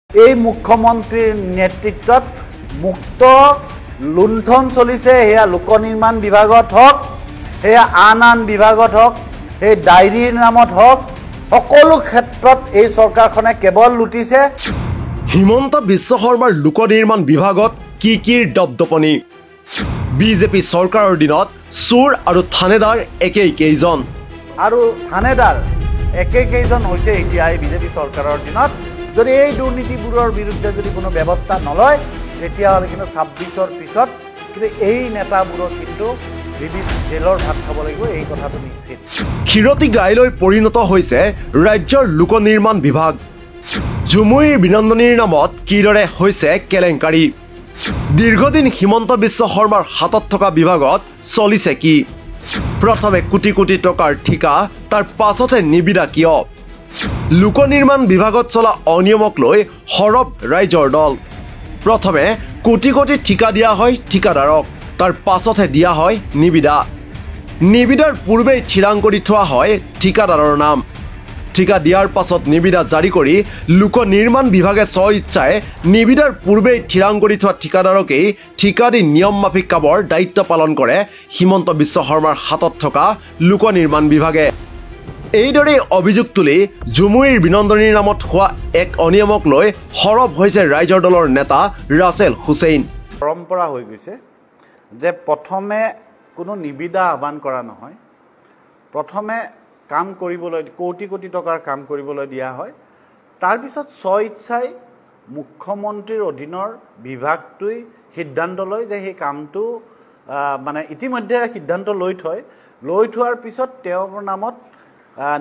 এই মুখ্যমন্ত্ৰীৰ নেতৃত্বত মুক্ত লুণ্ঠন চলিছে হেয়া লোক নিৰ্মাণ বিভাগত হওক হেয়া আন বিভাগত হওক এই ডায়েৰীৰ নামত হওক সকলো ক্ষেত্ৰত এই চৰকাৰখনে কেৱল লুটিছে। হিমন্ত বিশ্ব শৰ্মাৰ লোক নিৰ্মাণ বিভাগত কি দপদপনি বিজেপি চৰকাৰৰ দিনত চোৰ আৰু থানেদাৰ একেই কেইজন আৰু থানেদাৰ একেই কেইজন হৈছে এতিয়া এই বিজেপি চৰকাৰৰ দিনত। যদি এই দুৰ্নীতিবোৰৰ বিৰুদ্ধে যদি কোনো ব্যৱস্থা নলয় তেতিয়াহ'লে কিন্তু ২৬ৰ পিছত কিন্তু এই নেতাবোৰৰ কিন্তু জেলৰ ভাত খাব লাগিব, এই কথাটো নিশ্চিত। ক্ষীৰতী গাইলৈ পৰিণত হৈছে ৰাজ্যৰ লোক নিৰ্মাণ বিভাগ। জুমুইৰ বিনন্দনীৰ নামত কিদৰে হৈছে কেলেংকাৰী। দীৰ্ঘদিন হিমন্ত বিশ্ব শৰ্মাৰ হাতত থকা বিভাগত চলিছে কি? প্ৰথমে কোটি কোটি টকাৰ ঠিকা, তাৰ পাছতহে নিবিদা কিয়? লোক নিৰ্মাণ বিভাগত চলা অনিয়মক লৈ সৰব ৰাইজৰ দল। প্ৰথমে কোটি কোটি ঠিকা দিয়া হয় ঠিকাদাৰক, তাৰ পাছতহে দিয়া হয় নিবিদা। নিবিদাৰ পূৰ্বেই থিৰাং কৰি থোৱা হয় ঠিকাদাৰৰ নাম। ঠিকা দিয়াৰ পাছত নিবিদা জাৰি কৰি লোক নিৰ্মাণ বিভাগে স্বইচ্ছাই নিবিদাৰ পূৰ্বেই থিৰাং কৰি থোৱা ঠিকাদাৰকেই ঠিকা দি নিয়ম মাফিক কামৰ দায়িত্ব পালন কৰে হিমন্ত বিশ্ব শৰ্মাৰ হাতত থকা লোক নিৰ্মাণ বিভাগে। এইদৰে অভিযোগ তুলি জুমুইৰ বিনন্দনীৰ নামত হোৱা এক অনিয়মক লৈ সৰব হৈছে ৰাইজৰ দলৰ নেতা ৰাছেল হুছেইন। পৰম্পৰা হৈ গৈছে যে প্ৰথমে কোনো নিবিদা আহ্বান কৰা নহয়, প্ৰথমে কাম কৰিবলৈ কোটি কোটি টকাৰ কাম কৰিবলৈ দিয়া হয়, তাৰপিছত স্বইচ্ছাই মুখ্যমন্ত্ৰীৰ অধীনৰ বিভাগটোৱে সিদ্ধান্ত লয় যে সেই কামটো মানে ইতিমধ্যে সিদ্ধান্ত লৈ থোৱাৰ পিছত তেওঁৰ নামত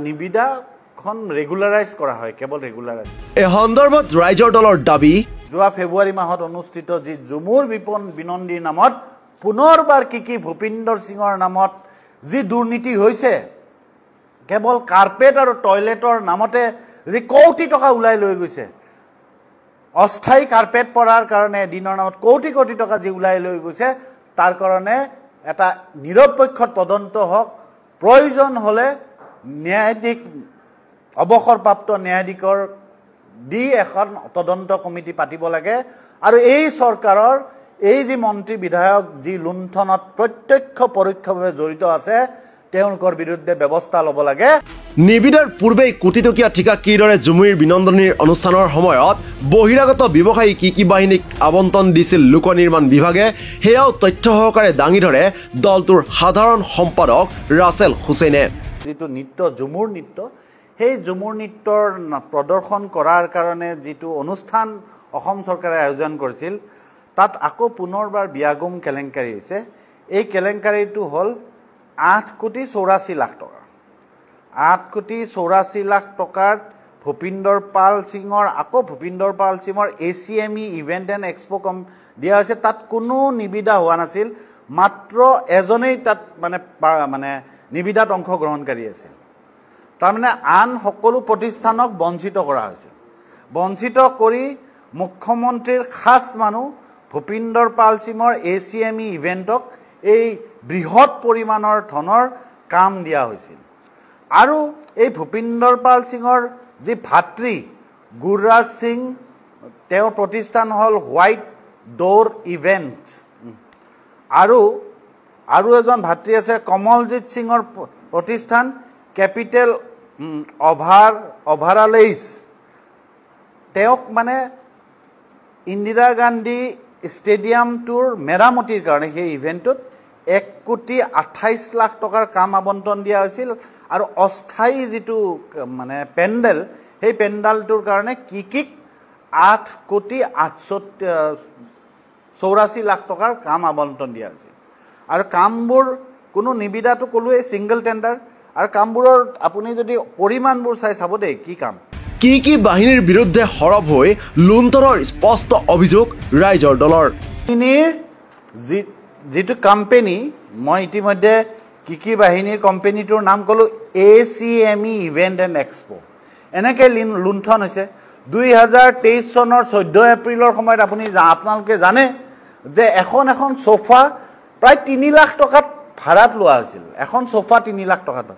নিবিদাখন ৰেগুলাৰাইজ কৰা হয়, কেৱল ৰেগুলাৰাইজ। এই সন্দৰ্ভত ৰাইজৰ দলৰ দাবী, যোৱা ফেব্ৰুৱাৰী মাহত অনুষ্ঠিত যি জুমুৰ বিনন্দীৰ নামত পুনৰবাৰ কি ভূপিন্দৰ সিঙৰ নামত যি দুৰ্নীতি হৈছে, কেৱল কাৰ্পেট আৰু টয়লেটৰ নামতে যি কোটি টকা ওলাই লৈ গৈছে, অস্থায়ী কাৰ্পেট পৰাৰ কাৰণে এদিনৰ নামত কোটি কোটি টকা যি ওলাই লৈ গৈছে, তাৰ কাৰণে এটা নিৰপেক্ষ তদন্ত হওক, প্ৰয়োজন হ'লে ন্যায়াধীশ অৱসৰপ্ৰাপ্ত ন্যায়াধীশৰ দি এখন তদন্ত কমিটি পাতিব লাগে। আৰু এই চৰকাৰৰ এই যি মন্ত্ৰী বিধায়ক যি লুণ্ঠনত প্ৰত্যক্ষ পৰোক্ষভাৱে জড়িত আছে তেওঁলোকৰ বিৰুদ্ধে ব্যৱস্থা ল'ব লাগে। নিবিদাৰ পূৰ্বেই কোটি টকীয়া ঠিকা কিদৰে জুমুইৰ বিনন্দনীৰ অনুষ্ঠানৰ সময়ত বহিৰাগত ব্যৱসায়ী কি বাহিনীক আবণ্টন দিছিল লোক নিৰ্মাণ বিভাগে, সেয়াও তথ্য সহকাৰে দাঙি ধৰে দলটোৰ সাধাৰণ সম্পাদক ৰাছেল হুছেইনে। যিটো নৃত্য ঝুমুৰ নৃত্য, সেই ঝুমুৰ নৃত্যৰ প্ৰদৰ্শন কৰাৰ কাৰণে যিটো অনুষ্ঠান অসম চৰকাৰে আয়োজন কৰিছিল, তাত আকৌ পুনৰবাৰ বিয়াগুম কেলেংকাৰী হৈছে। এই কেলেংকাৰীটো হ'ল 8,84,00,000 টকা। 8,84,00,000 টকাত ভূপিন্দৰ পাল সিঙৰ ACME ইভেণ্ট এণ্ড এক্সপ' দিয়া হৈছে। তাত কোনো নিবিদা হোৱা নাছিল, মাত্ৰ এজনেই তাত মানে নিবিদাত অংশগ্ৰহণকাৰী আছিল। তাৰমানে আন সকলো প্ৰতিষ্ঠানক বঞ্চিত কৰা হৈছিল। বঞ্চিত কৰি মুখ্যমন্ত্ৰীৰ খাছ মানুহ ভূপিন্দৰ পাল সিঙৰ ACME ইভেণ্টক এই বৃহৎ পৰিমাণৰ ধনৰ কাম দিয়া হৈছিল। আৰু এই ভূপিন্দৰ পাল সিঙৰ যি ভাতৃ গুৰৰাজ সিং, তেওঁৰ প্ৰতিষ্ঠান হ'ল হোৱাইট ড'ৰ ইভেণ্ট, আৰু এজন ভাতৃ আছে কমলজিৎ সিঙৰ প্ৰতিষ্ঠান কেপিটেল অভাৰালেইজ। তেওঁক মানে ইন্দিৰা গান্ধী ষ্টেডিয়ামটোৰ মেৰামতিৰ কাৰণে সেই ইভেণ্টটোত 1,28,00,000 টকাৰ কাম আবণ্টন দিয়া হৈছিল। আৰু অস্থায়ী যিটো মানে পেণ্ডেল, সেই পেণ্ডেলটোৰ কাৰণে কিক 8,84,00,000 টকাৰ কাম আবণ্টন দিয়া হৈছিল। আৰু কামবোৰ কোনো নিবিদাটো ক'লোৱেই ছিংগল টেণ্ডাৰ, আৰু কামবোৰৰ আপুনি যদি পৰিমাণবোৰ চাব দেই কি কাম। কি বাহিনীৰ বিৰুদ্ধে সৰব হৈ লুণ্ঠনৰ স্পষ্ট অভিযোগ ৰাইজৰ দলৰ। যিটো কোম্পানী, মই ইতিমধ্যে কি বাহিনীৰ কোম্পানীটোৰ নাম ক'লোঁ, ACME ইভেণ্ট এণ্ড এক্সপ'। এনেকৈ লুণ্ঠন হৈছে। 2023 চনৰ 14 এপ্ৰিলৰ সময়ত আপোনালোকে জানে যে এখন চোফা প্ৰায় 3 লাখ টকাত ভাড়াত লোৱা হৈছিল। এখন চোফা 3 লাখ টকাত।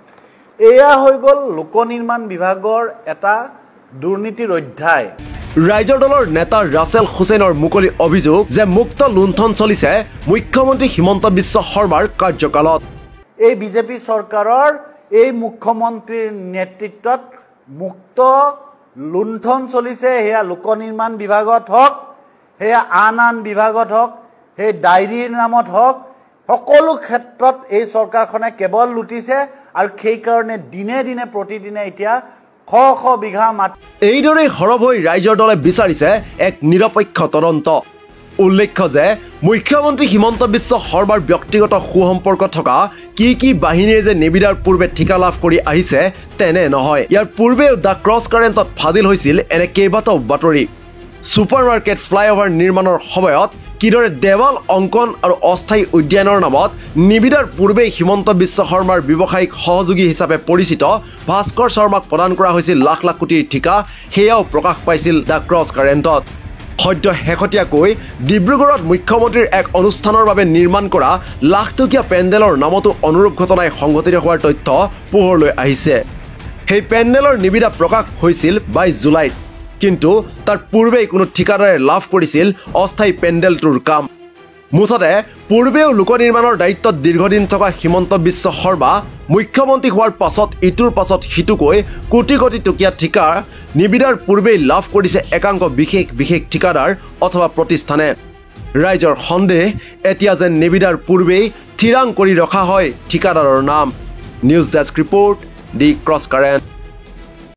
এয়া হৈ গ'ল লোক নিৰ্মাণ বিভাগৰ এটা দুৰ্নীতিৰ অধ্যায়। ৰাইজৰ দলৰ নেতা ৰাছেল হুছেইনৰ মুকলি অভিযোগ যে মুক্ত লুণ্ঠন চলিছে মুখ্যমন্ত্ৰী হিমন্ত বিশ্ব শৰ্মাৰ কাৰ্যকালত। এই বিজেপি চৰকাৰৰ এই মুখ্যমন্ত্ৰীৰ নেতৃত্বত মুক্ত লুণ্ঠন চলিছে। সেয়া লোক নিৰ্মাণ বিভাগত হওক, সেয়া আন বিভাগত হওক, সেই ডায়েৰীৰ নামত হওক, সকলো ক্ষেত্ৰত এই চৰকাৰখনে কেৱল লুটিছে আৰু সেইকাৰণে দিনে দিনে প্ৰতিদিনে এতিয়া শ শ বিঘা মাটি। এইদৰে সৰব হৈ ৰাইজৰ দলে বিচাৰিছে এক নিৰপেক্ষ তদন্ত। উল্লেখ্য যে মুখ্যমন্ত্ৰী হিমন্ত বিশ্ব শৰ্মাৰ ব্যক্তিগত সুসম্পৰ্ক থকা কি বাহিনীয়ে যে নিবিদাৰ পূৰ্বে ঠিকা লাভ কৰি আহিছে তেনে নহয়। ইয়াৰ পূৰ্বেও দ্য ক্ৰছ কাৰেণ্টত ফাদিল হৈছিল এনে কেইবাটাও বাতৰি। ছুপাৰ মাৰ্কেট ফ্লাইঅভাৰ নিৰ্মাণৰ সময়ত কিদৰে দেৱাল অংকন আৰু অস্থায়ী উদ্যানৰ নামত নিবিদাৰ পূৰ্বে হিমন্ত বিশ্ব শৰ্মাৰ ব্যৱসায়িক সহযোগী হিচাপে পৰিচিত ভাস্কৰ শৰ্মাক প্ৰদান কৰা হৈছিল লাখ লাখ কোটিৰ ঠিকা, সেয়াও প্ৰকাশ পাইছিল দ্য ক্ৰছ কাৰেণ্টত। সদ্য শেহতীয়াকৈ ডিব্ৰুগড়ত মুখ্যমন্ত্ৰীৰ এক অনুষ্ঠানৰ বাবে নিৰ্মাণ কৰা লাখটকীয়া পেণ্ডেলৰ নামতো অনুৰূপ ঘটনাই সংঘটিত হোৱাৰ তথ্য পোহৰলৈ আহিছে। সেই পেণ্ডেলৰ নিবিদা প্ৰকাশ হৈছিল 22 জুলাইত, কিন্তু তাৰ পূৰ্বেই কোনো ঠিকাদাৰে লাভ কৰিছিল অস্থায়ী পেণ্ডেলটোৰ কাম। মুঠতে পূৰ্বেও লোক নিৰ্মাণৰ দায়িত্বত দীৰ্ঘদিন থকা হিমন্ত বিশ্ব শৰ্মা মুখ্যমন্ত্ৰী হোৱাৰ পাছত ইটোৰ পাছত সিটোকৈ কোটি কোটি টকীয়া ঠিকা নিবিদাৰ পূৰ্বেই লাভ কৰিছে একাংশ বিশেষ ঠিকাদাৰ অথবা প্ৰতিষ্ঠানে। ৰাইজৰ সন্দেহ এতিয়া যেন নিবিদাৰ পূৰ্বেই থিৰাং কৰি ৰখা হয় ঠিকাদাৰৰ নাম। নিউজ ডেস্ক ৰিপৰ্ট, দি ক্ৰছ কাৰেণ্ট।